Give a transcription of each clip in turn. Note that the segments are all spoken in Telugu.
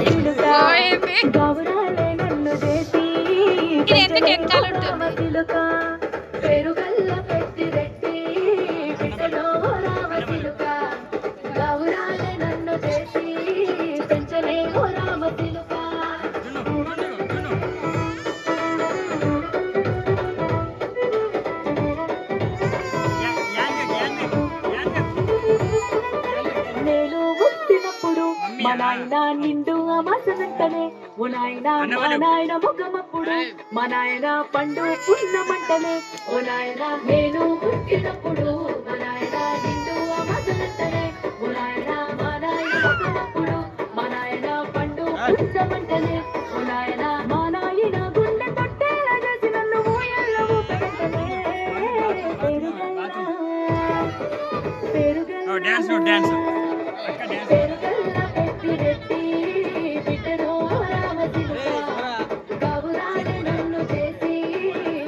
చిలుక గౌరాలే నన్ను చేసి చిలుక పెరుగల్ల పెట్టి రెట్టి బిడ్డలో రామ చిలుక గౌరాలే నన్ను చేసి పెంచలేమో రామ చిలుక. నేను పుట్టినప్పుడు మా నాయన నిండు అమాసనంటనే ఓ నాయన మా నాయన ముఖమప్పుడు మా నాయన పండు పున్నమంటనే ఓ నాయన నేను పుట్టినప్పుడు మా నాయన నిండు అమాసనంటనే ఓ నాయన మా నాయన ముఖమప్పుడు మా నాయన పండు పున్నమంటనే ఓ నాయన మా నాయన గుండె తొట్టేలా చేసి నన్ను ఊయల్లో ఊపెట్టనే పెరుగల్ల పెట్టి రెట్టి బిడ్డలో రామ చిలుక గౌరాలే నన్ను చేసి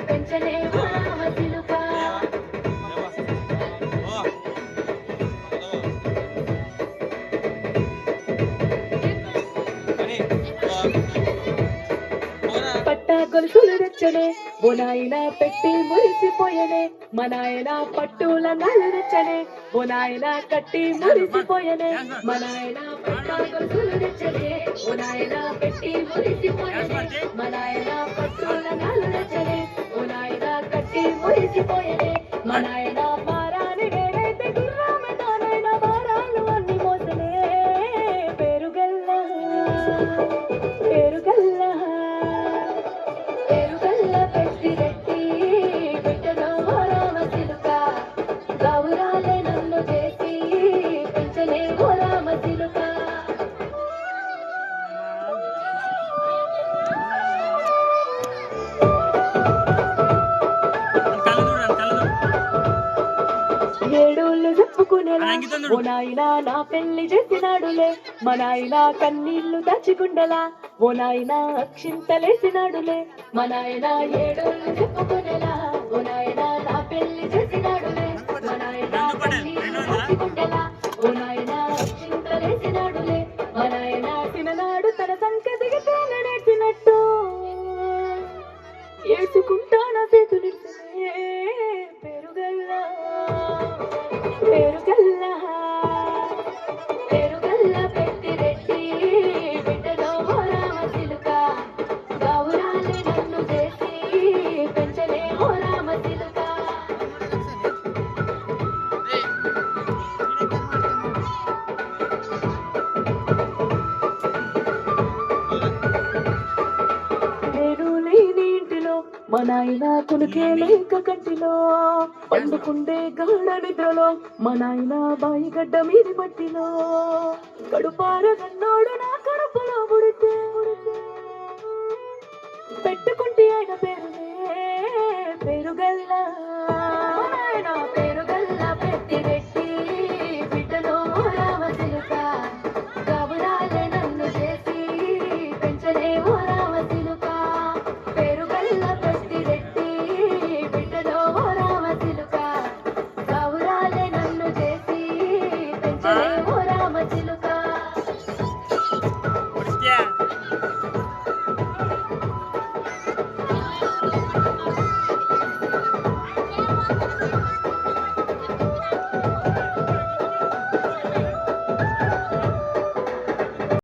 పెంచలేమో రామ చిలుక. పట్ట గొలుసులు తెచ్చనే ఓ నాయన పెట్టి మురిసిపోయనే మా నాయన పట్టుల నలు తెచ్చనే ఓ నాయన కట్టి మురిసిపోయనే మా నాయన పట్ట గొలుసులు తెచ్చనే ఓ నాయన పెట్టి మురిసిపోయనే మా నాయన పట్టుల నలు తెచ్చనే ఓ నాయన కట్టి మురిసిపోయనే మా నాయన మారాని నేనైతే గుర్రామె తానైన మారాలు అన్ని మోసనే పెరుగల్ల పెరుగల్ల పెరుగల్ల పెట్టి రెట్టి బిడ్డలో రామ చిలుక గౌరాలే నన్ను చేసి పెంచలేమో రామ చిలుక. ఏడోళ్ళు చెప్పుకునేలా ఓ నాయన నా పెళ్లి చేసినాడులే మా నాయన కన్నీళ్లు దాచుకుండలా ఓ నాయన అక్షింతలేసినాడులే మా నాయన ఏడోళ్ళు చెప్పుకునేలా ఓ నాయన నా పెళ్లి చేసినాడులే మా నాయన కన్నీళ్లు దాచుకుండలా ఓ నాయన అక్షింతలేసినాడులే మా నాయన తిననాడు తన సంకతికి తేన నేర్చినట్టు ఏడ్చుకుంటానా చేతులు పెరుగల్ల పెరుగల్ల పెరుగల్ల పెట్టి రెట్టి బిడ్డలో రామ చిలుక గౌరాలే నన్ను చేసి పెంచలేమో రామ చిలుక. నేను లేని ఇంటిలో మా నాయన కునుకే లేక కంటిలో పండుకుండే గాఢ నిద్రలో మా నాయన బాయి గడ్డ మీది మట్టిలో కడుపార గన్నోడు నా